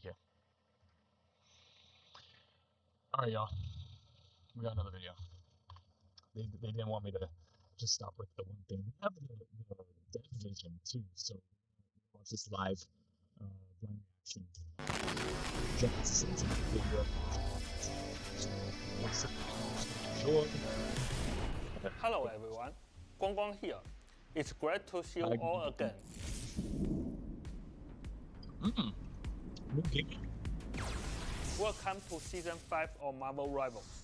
Thank you. All right, y'all. We got another video. They didn't want me to just stop with the one thing. We have the dev vision too, so watch this live blind reaction. Just into the video. So, enjoy. Hello everyone, Guangguang here. It's great to see you all again. New game. Welcome to Season 5 of Marvel Rivals.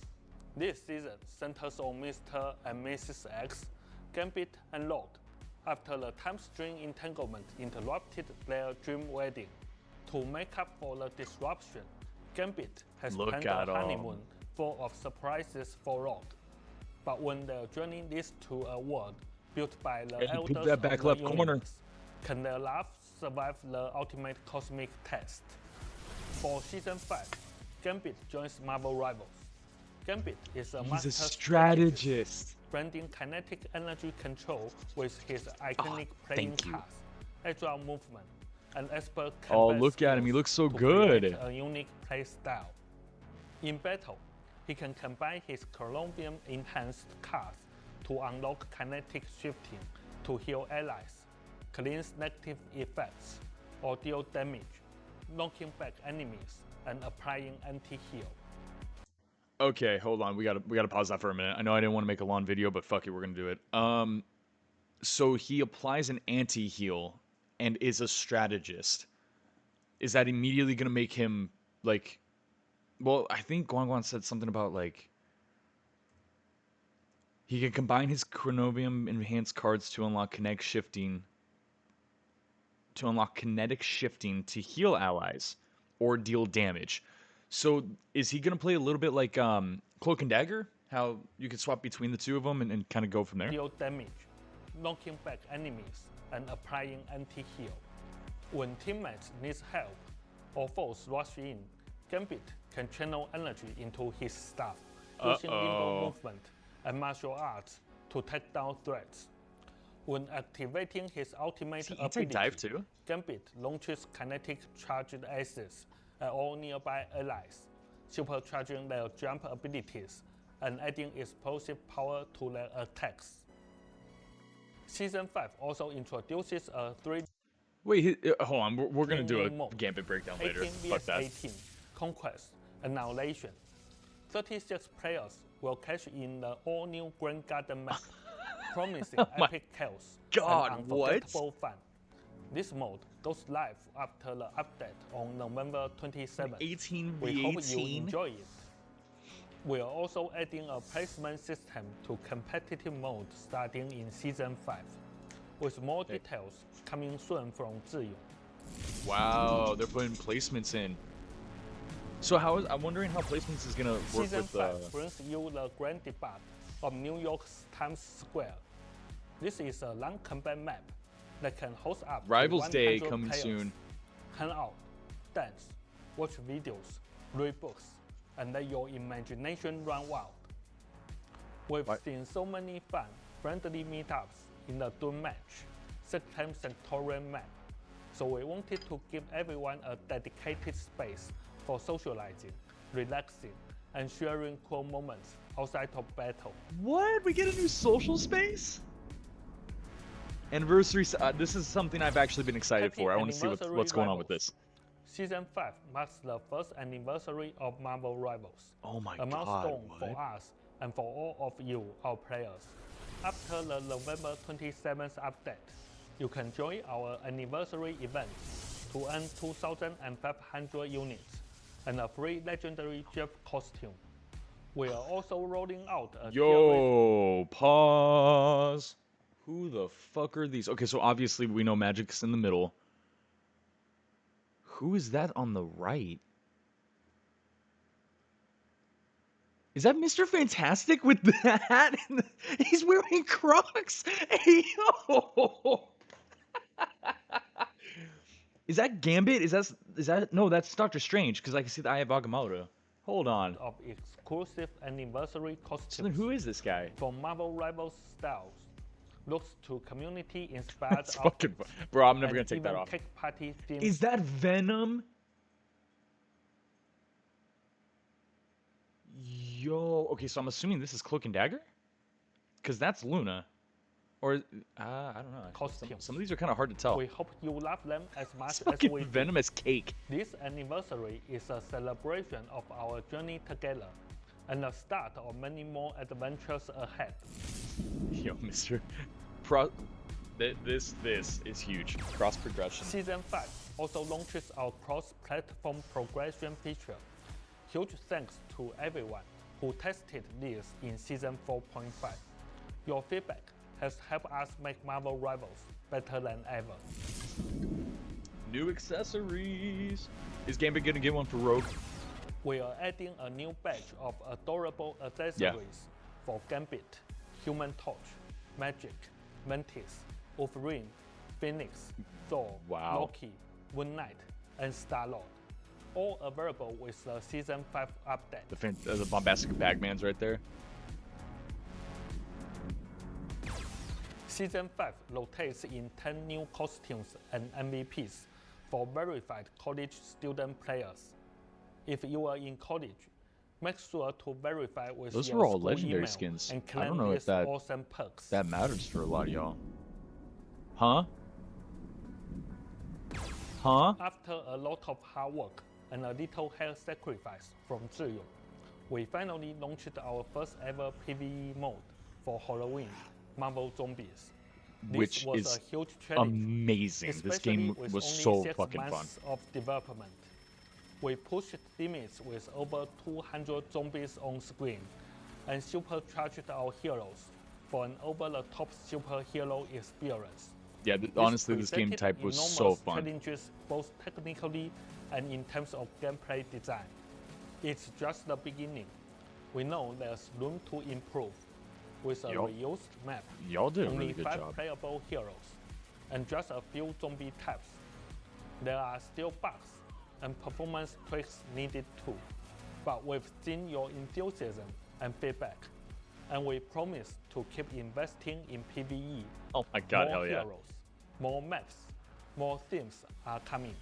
This season centers on Mr. and Mrs. X, Gambit and Rogue, after the time string entanglement interrupted their dream wedding. To make up for the disruption, Gambit has planned a honeymoon full of surprises for Rogue. But when their journey leads to a world built by the elders of the universe, can their love survive the ultimate cosmic test? For Season 5, Gambit joins Marvel Rivals. Gambit is a master strategist, blending kinetic energy control with his iconic playing cards, agile movement, and expert combat look at him, he looks so good. A unique play style. In battle, he can combine his Columbium enhanced cards to unlock kinetic shifting to heal allies, cleanse negative effects, or deal damage, knocking back enemies and applying anti-heal. Okay, hold on. We gotta pause that for a minute. I know I didn't want to make a long video, but fuck it, we're gonna do it. So he applies an anti-heal and is a strategist. Is that immediately gonna make him like? Well, I think Guangguan said something about like he can combine his Chronovium enhanced cards to unlock kinetic shifting. To unlock kinetic shifting to heal allies or deal damage. So is he gonna play a little bit like Cloak and Dagger? How you can swap between the two of them and kind of go from there? Deal damage, knocking back enemies, and applying anti-heal. When teammates need help or foes rush in, Gambit can channel energy into his staff, using nimble movement and martial arts to take down threats. When activating his ultimate ability, Gambit launches kinetic charged aces at all nearby allies, supercharging their jump abilities and adding explosive power to their attacks. Season 5 also introduces a 3D. Wait, hold on. We're gonna do a Gambit breakdown later. 18 vs 18, Conquest, Annihilation. 36 players will cash in the all-new Grand Garden map, promising epic chaos and unforgettable fun. This mode goes live after the update on November 27th. 18 v 18. We hope you enjoy it. We are also adding a placement system to competitive mode starting in Season 5, with more details coming soon from Ziyong. Wow, they're putting placements in. So I'm wondering how placements is gonna work Season with 5 brings you the grand debut of New York's Times Square. This is a long combat map that can host up Rivals to Day 100 coming players, soon. hang out, dance, watch videos, read books, and let your imagination run wild. We've seen so many fun, friendly meetups in the Doom match, 6x sectorial map, so we wanted to give everyone a dedicated space for socializing, relaxing, and sharing cool moments outside of battle. What? We get a new social space? Anniversary. This is something I've actually been excited for. I want to see what's going on with this. Season 5 marks the first anniversary of Marvel Rivals. Oh my god, a milestone what? for us and for all of you, our players. After the November 27th update, you can join our anniversary event to earn 2,500 units and a free legendary Jeff costume. We are also rolling out a pause. Who the fuck are these? Okay, so obviously we know Magic's in the middle. Who is that on the right? Is that Mr. Fantastic with the hat? He's wearing Crocs. Hey, yo. Is that Gambit? Is that no? That's Doctor Strange because I can see the Eye of Agamotto. Hold on. Of exclusive anniversary costumes. So then who is this guy? From Marvel Rivals styles, looks to community-inspired Bro, I'm never gonna take that off. Cake party Is that Venom? Yo, okay, so I'm assuming this is Cloak and Dagger? Because that's Luna. Or, I don't know. Actually. Costumes. Some of these are kind of hard to tell. We hope you love them as much It's as fucking we do. venomous cake. This anniversary is a celebration of our journey together and the start of many more adventures ahead. Yo, Mr. This is huge. Cross progression. Season 5 also launches our cross-platform progression feature. Huge thanks to everyone who tested this in Season 4.5. Your feedback has helped us make Marvel Rivals better than ever. New accessories. Is Gambit gonna get one for Rogue? We are adding a new batch of adorable accessories for Gambit, Human Torch, Magic, Mantis, Wolverine, Phoenix, Thor, Wow. Loki, Moon Knight, and Star-Lord. All available with the Season 5 update. The bombastic Bagmans right there. Season 5 rotates in 10 new costumes and MVPs for verified college student players. If you are in college, make sure to verify with Those your were all school legendary email skins. and I claim don't know if these that- awesome perks. That matters for a lot of y'all. Huh? Huh? After a lot of hard work and a little health sacrifice from Zhiyong, we finally launched our first ever PvE mode for Halloween, Marvel Zombies. This Which was is a huge challenge, amazing. This especially game with was only so 6 fucking fun. months of development. We pushed limits with over 200 zombies on screen and supercharged our heroes for an over-the-top superhero experience. Yeah, honestly, this game presented type was so enormous fun. Challenges both technically and in terms of gameplay design. It's just the beginning. We know there's room to improve. With a Yup. reused map, Y'all did a only really good 5 job. playable heroes, and just a few zombie types. There are still bugs and performance tweaks needed too, but we've seen your enthusiasm and feedback, and we promise to keep investing in PvE. Oh my god, More hell yeah. heroes, more maps, more themes are coming.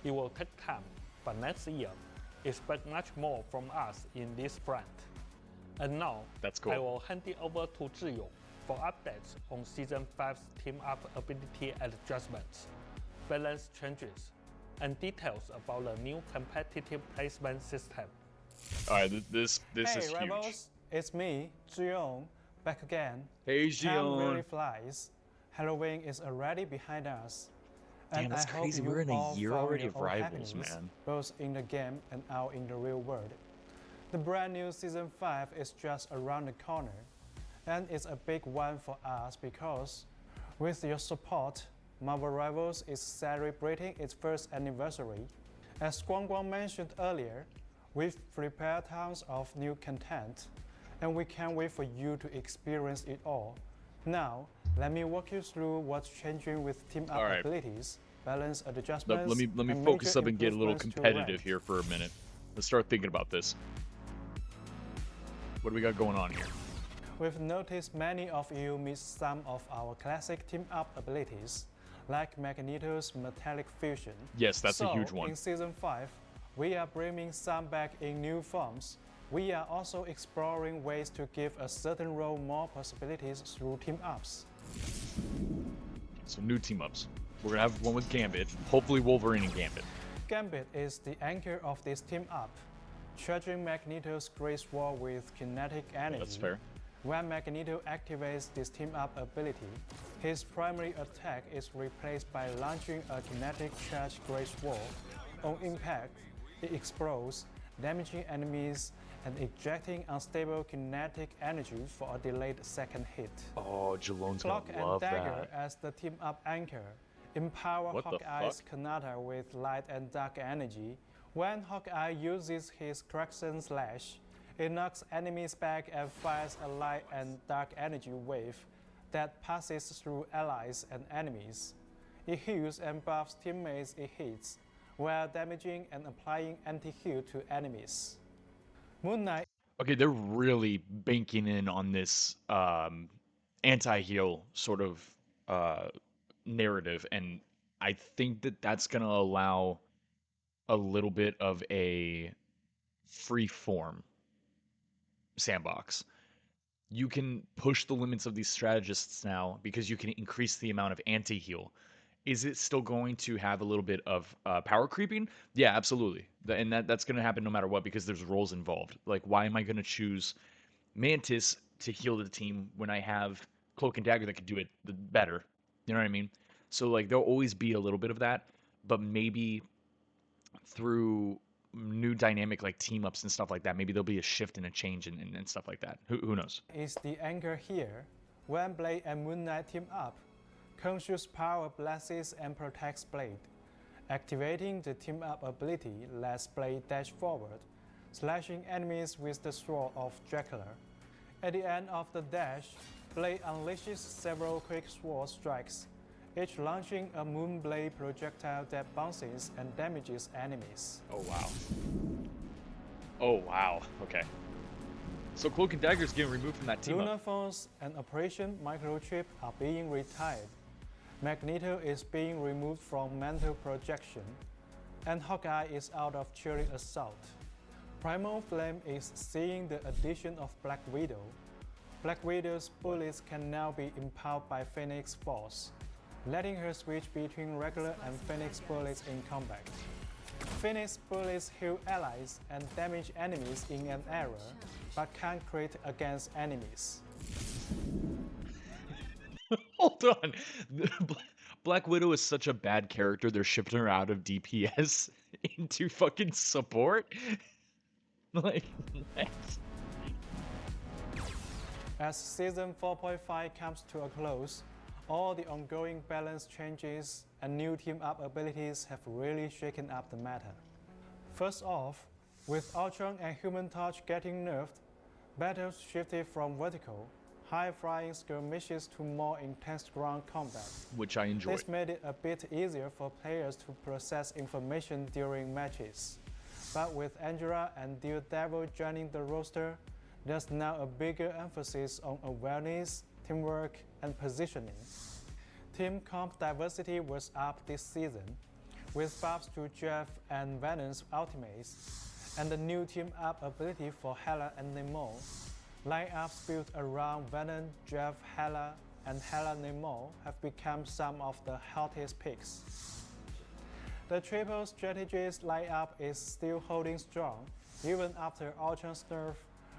It will take time, but next year, expect much more from us in this front. And now, That's cool. I will hand it over to Zhiyong for updates on Season 5's team-up ability adjustments, balance changes, and details about the new competitive placement system. Alright, this Hey is huge. Rebels, it's me, Zhiyong, back again. Hey, Time really Xion. flies. Halloween is already behind us. Damn, And that's I hope crazy. you We're in a all year found already your of own Rivals, happiness, man. both in the game and out in the real world. The brand new Season 5 is just around the corner, and it's a big one for us because, with your support, Marvel Rivals is celebrating its first anniversary. As Guang Guang mentioned earlier, we've prepared tons of new content, and we can't wait for you to experience it all. Now, let me walk you through what's changing with team-up Alright. abilities, balance adjustments, Let me and focus major up and get a little improvements to competitive rank. here for a minute. Let's start thinking about this. What do we got going on here? We've noticed many of you missed some of our classic team-up abilities, like Magneto's Metallic Fusion. Yes, that's a So, huge one. in Season 5, we are bringing some back in new forms. We are also exploring ways to give a certain role more possibilities through team-ups. So new team ups. We're gonna have one with Gambit. Hopefully Wolverine and Gambit. Gambit is the anchor of this team-up, charging Magneto's Great Sword with kinetic energy. That's fair. When Magneto activates this team-up ability, his primary attack is replaced by launching a kinetic charge Great Sword. On impact, it explodes, damaging enemies and ejecting unstable kinetic energy for a delayed second hit. Oh, Jalone's Cloak gonna and love Dagger that. as the team-up anchor empower What the Hawkeye's fuck? Kanata with light and dark energy. When Hawkeye uses his Crackson Slash, it knocks enemies back and fires a light and dark energy wave that passes through allies and enemies. It heals and buffs teammates it hits, while damaging and applying anti-heal to enemies. Moon Knight Okay, they're really banking in on this anti-heal sort of narrative, and I think that that's gonna allow a little bit of a free form sandbox. You can push the limits of these strategists now because you can increase the amount of anti-heal. Is it still going to have a little bit of power creeping? Yeah, absolutely. And that's going to happen no matter what because there's roles involved. Like, why am I going to choose Mantis to heal the team when I have Cloak and Dagger that could do it better? You know what I mean? So, like, there'll always be a little bit of that, but maybe through new dynamic like team ups and stuff like that, maybe there'll be a shift and a change and stuff like that. Who knows? Is the anchor here. When Blade and Moon Knight team up, Khonshu's power blesses and protects Blade. Activating the team up ability lets Blade dash forward, slashing enemies with the sword of Dracula. At the end of the dash, Blade unleashes several quick sword strikes, each launching a Moonblade projectile that bounces and damages enemies. Oh wow. Oh wow. Okay. So Cloak and Dagger is getting removed from that team Lunar up. Force and Operation Microchip are being retired. Magneto is being removed from mental projection, and Hawkeye is out of Chilling Assault. Primal Flame is seeing the addition of Black Widow. Black Widow's bullets can now be empowered by Phoenix Force, letting her switch between regular and Phoenix bullets in combat. Phoenix bullets heal allies and damage enemies in an area, but can't crit against enemies. Hold on. Black Widow is such a bad character, they're shipping her out of DPS into fucking support? Like, nice. As Season 4.5 comes to a close, all the ongoing balance changes and new team-up abilities have really shaken up the meta. First off, with Ultron and Human Torch getting nerfed, battles shifted from vertical, high-flying skirmishes to more intense ground combat. Which I enjoyed. This made it a bit easier for players to process information during matches. But with Angela and Daredevil joining the roster, there's now a bigger emphasis on awareness, teamwork, and positioning. Team comp diversity was up this season, with buffs to Jeff and Venom's ultimates, and the new team-up ability for Hela and Namor. Lineups built around Venom, Jeff, Hela, and Hela Namor have become some of the hottest picks. The triple strategist lineup is still holding strong, even after Ultron's nerf,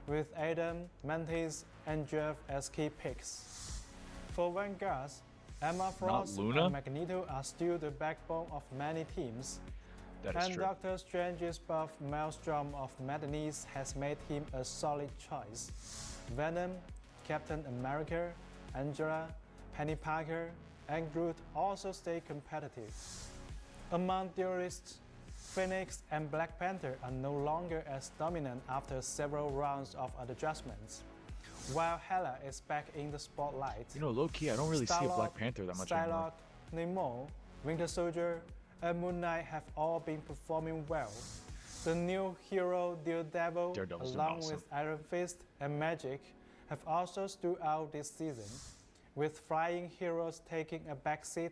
with Adam, Mantis, and Jeff as key picks. For Vanguards, Emma Frost Luna? and Magneto are still the backbone of many teams, That is and true. Doctor Strange's buff Maelstrom of Madness has made him a solid choice. Venom, Captain America, Angela, Penny Parker, and Groot also stay competitive. Among duelists, Phoenix and Black Panther are no longer as dominant after several rounds of adjustments, while Hela is back in the spotlight. You know, low-key, I don't really see a Star-Lord, Black Panther that much anymore. Psylocke, Namor, Winter Soldier, and Moon Knight have all been performing well. The new hero Daredevil, Daredevil's doing along awesome. with Iron Fist and Magic, have also stood out this season. With flying heroes taking a backseat,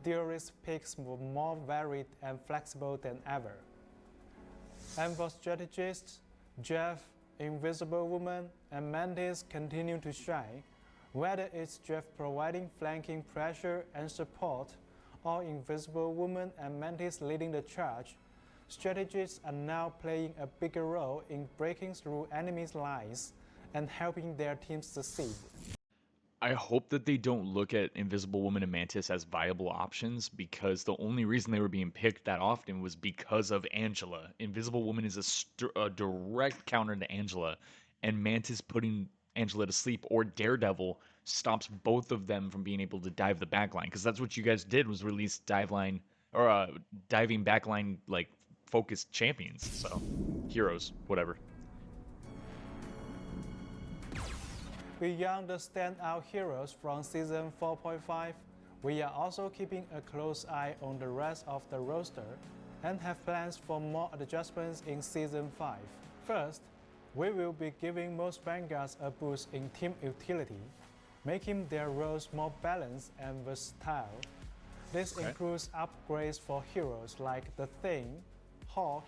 duelist picks were more varied and flexible than ever. And for strategists, Jeff, Invisible Woman, and Mantis continue to shine, whether it's Jeff providing flanking pressure and support, or Invisible Woman and Mantis leading the charge. Strategists are now playing a bigger role in breaking through enemies' lines and helping their teams succeed. I hope that they don't look at Invisible Woman and Mantis as viable options because the only reason they were being picked that often was because of Angela. Invisible Woman is a direct counter to Angela, and Mantis putting Angela to sleep or Daredevil stops both of them from being able to dive the backline because that's what you guys did was release diving backline like focused champions. So heroes, whatever. Beyond the standout heroes from Season 4.5, we are also keeping a close eye on the rest of the roster and have plans for more adjustments in Season 5. First, we will be giving most Vanguards a boost in team utility, making their roles more balanced and versatile. This includes upgrades for heroes like The Thing, Hawk,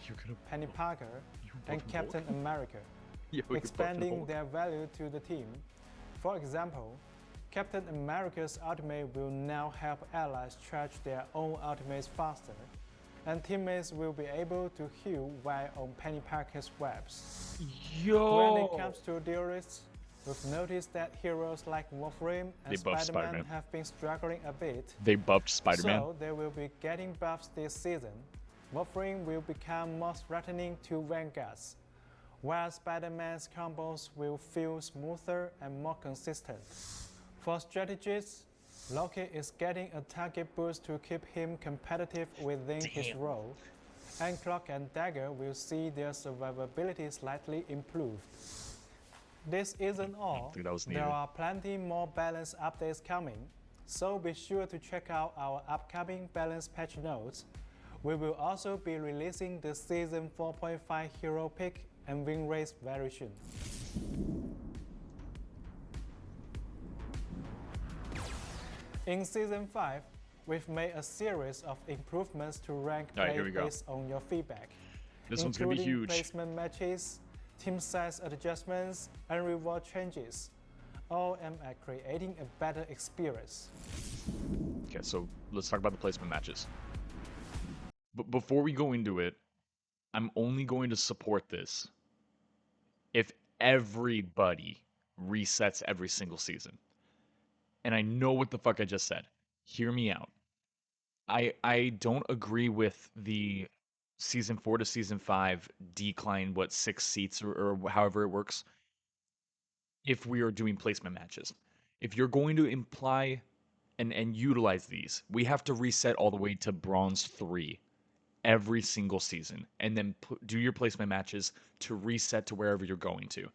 Penny Parker, and Captain America. Yo, you're expanding fucking their value to the team. For example, Captain America's ultimate will now help allies charge their own ultimates faster, and teammates will be able to heal while on Penny Parker's webs. When it Yo. comes to duelists, we've noticed that heroes like Wolverine They and buffed Spider-Man Spider-Man. have been struggling a bit, They buffed Spider-Man. so they will be getting buffs this season. Wolverine will become more threatening to vanguards, while Spider-Man's combos will feel smoother and more consistent. For strategists, Loki is getting a target boost to keep him competitive within his role, and Cloak and Dagger will see their survivability slightly improved. This isn't all. think that was There needed. are plenty more balance updates coming, so be sure to check out our upcoming balance patch notes. We will also be releasing the Season 4.5 Hero Pick and Win Race very soon. In Season 5, we've made a series of improvements to rank All right, play here we go. based on your feedback. This one's gonna be including huge. placement matches, team size adjustments, and reward changes, all aimed at creating a better experience. Okay, so let's talk about the placement matches. But before we go into it, I'm only going to support this if everybody resets every single season. And I know what the fuck I just said. Hear me out. I don't agree with the season 4 to season 5 decline, what, 6 seats or however it works, if we are doing placement matches. If you're going to imply and utilize these, we have to reset all the way to bronze 3 every single season, and then do your placement matches to reset to wherever you're going to.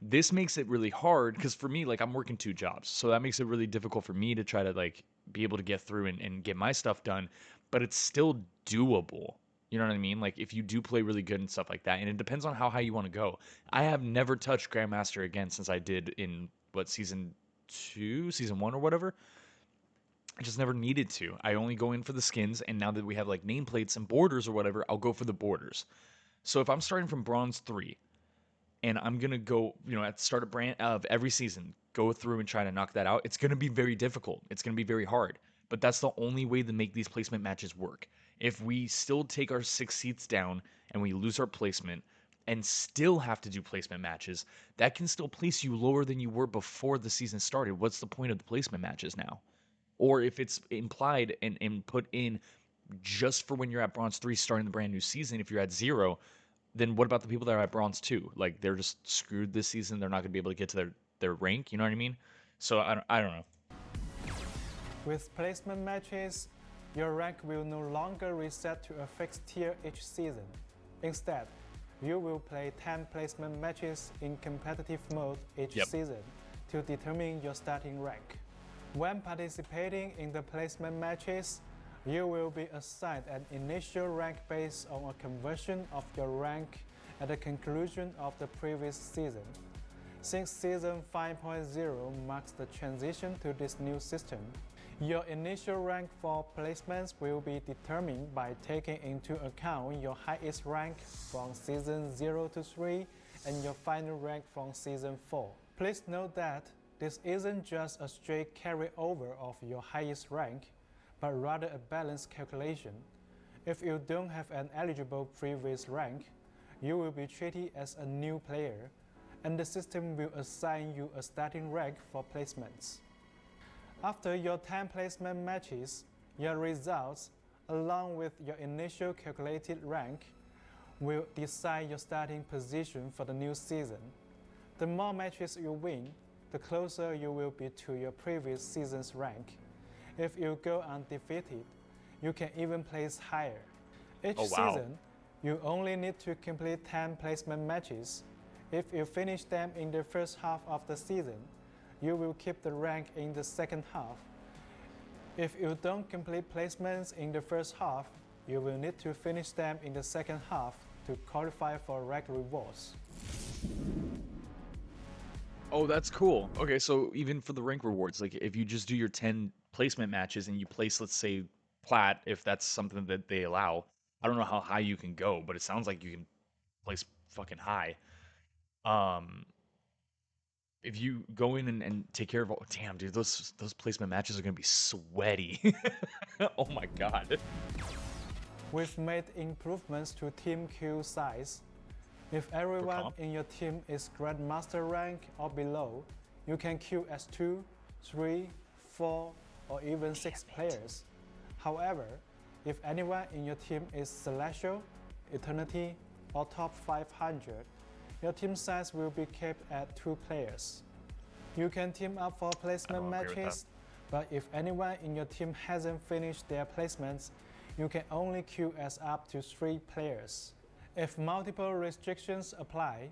This makes it really hard because for me, like, I'm working 2 jobs, so that makes it really difficult for me to try to like be able to get through and get my stuff done, but it's still doable. You know what I mean? Like, if you do play really good and stuff like that, and it depends on how high you want to go. I have never touched Grandmaster again since I did in what, season 2, season 1 or whatever. I just never needed to. I only go in for the skins, and now that we have like nameplates and borders or whatever, I'll go for the borders. So if I'm starting from bronze 3 and I'm gonna go, at the start of every season, go through and try to knock that out, it's gonna be very difficult. It's gonna be very hard. But that's the only way to make these placement matches work. If we still take our 6 seats down and we lose our placement and still have to do placement matches, that can still place you lower than you were before the season started. What's the point of the placement matches now? Or if it's implied and put in just for when you're at bronze 3 starting the brand new season, if you're at 0, then what about the people that are at bronze 2? Like, they're just screwed this season. They're not going to be able to get to their rank. You know what I mean? So I don't know. With placement matches, your rank will no longer reset to a fixed tier each season. Instead, you will play 10 placement matches in competitive mode each Yep. season to determine your starting rank. When participating in the placement matches, you will be assigned an initial rank based on a conversion of your rank at the conclusion of the previous season. Since Season 5.0 marks the transition to this new system, your initial rank for placements will be determined by taking into account your highest rank from Season 0 to 3 and your final rank from Season 4. Please note that this isn't just a straight carryover of your highest rank, but rather a balanced calculation. If you don't have an eligible previous rank, you will be treated as a new player, and the system will assign you a starting rank for placements. After your 10 placement matches, your results, along with your initial calculated rank, will decide your starting position for the new season. The more matches you win, the closer you will be to your previous season's rank. If you go undefeated, you can even place higher. Each Oh, wow. season, you only need to complete 10 placement matches. If you finish them in the first half of the season, you will keep the rank in the second half. If you don't complete placements in the first half, you will need to finish them in the second half to qualify for rank rewards. Oh, that's cool. Okay, so even for the rank rewards, like if you just do your 10 placement matches and you place, let's say, plat, if that's something that they allow, I don't know how high you can go, but it sounds like you can place fucking high. Um, if you go in and take care of all, damn, dude, those placement matches are gonna be sweaty. Oh my god. We've made improvements to team queue size. If everyone comp? in your team is Grandmaster rank or below, you can queue as 2, 3, 4, or even 6 players. However, if anyone in your team is Celestial, Eternity, or top 500, your team size will be kept at 2 players. You can team up for placement agree with that. matches, but if anyone in your team hasn't finished their placements, you can only queue as up to 3 players. If multiple restrictions apply,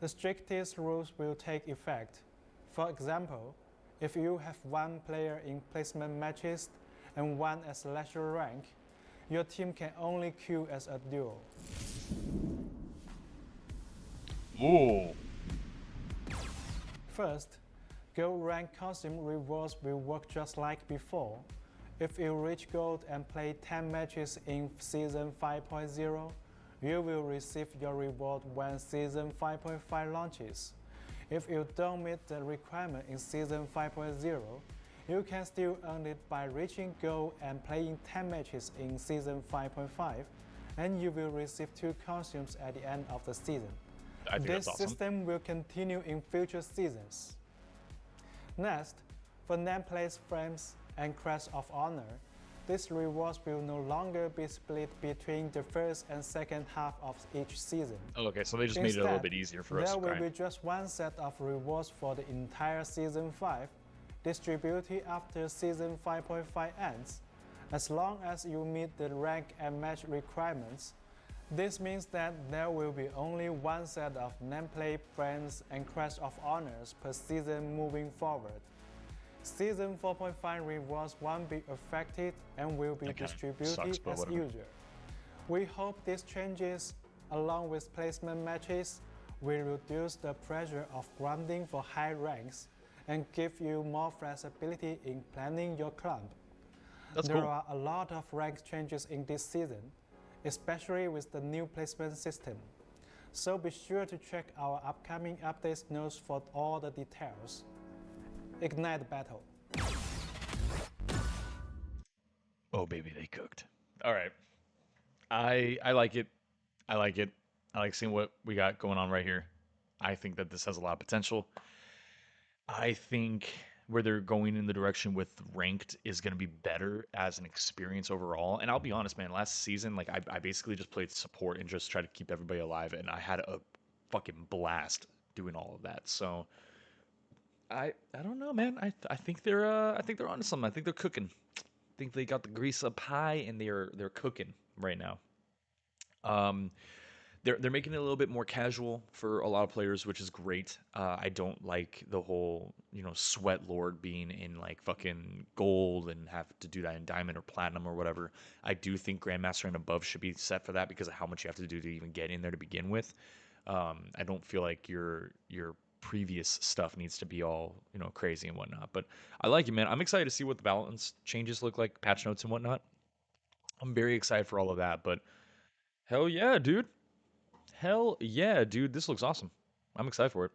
the strictest rules will take effect. For example, if you have 1 player in placement matches and 1 as Celestial rank, your team can only queue as a duo. Ooh. First, Gold rank costume rewards will work just like before. If you reach Gold and play 10 matches in Season 5.0, you will receive your reward when Season 5.5 launches. If you don't meet the requirement in Season 5.0, you can still earn it by reaching Gold and playing 10 matches in Season 5.5, and you will receive 2 costumes at the end of the season. I think This that's awesome. system will continue in future seasons. Next, for nameplate frames and Crest of Honor, these rewards will no longer be split between the first and second half of each season. Oh, okay, so they just made it a little bit easier for us. There will Okay. be just one set of rewards for the entire Season 5, distributed after Season 5.5 ends, as long as you meet the rank and match requirements. This means that there will be only one set of nameplate frames and Crest of Honors per season moving forward. Season 4.5 rewards won't be affected and will be That kinda distributed sucks, but as whatever. usual. We hope these changes, along with placement matches, will reduce the pressure of grinding for high ranks and give you more flexibility in planning your club. That's There cool. are a lot of rank changes in this season, especially with the new placement system. So be sure to check our upcoming updates notes for all the details. Ignite battle. Oh baby, they cooked. All right. I like it. I like it. I like seeing what we got going on right here. I think that this has a lot of potential. I think where they're going in the direction with ranked is going to be better as an experience overall. And I'll be honest, man, last season, like I basically just played support and just tried to keep everybody alive, and I had a fucking blast doing all of that. So I don't know, man. I think they're onto something. I think they're cooking. I think they got the grease up high and they're cooking right now. Um, they're making it a little bit more casual for a lot of players, which is great. I don't like the whole, sweat lord being in like fucking gold and have to do that in diamond or platinum or whatever. I do think grandmaster and above should be set for that because of how much you have to do to even get in there to begin with. I don't feel like your previous stuff needs to be all crazy and whatnot. But I like it, man. I'm excited to see what the balance changes look like, patch notes and whatnot. I'm very excited for all of that. But hell yeah, dude. Hell yeah, dude. This looks awesome. I'm excited for it.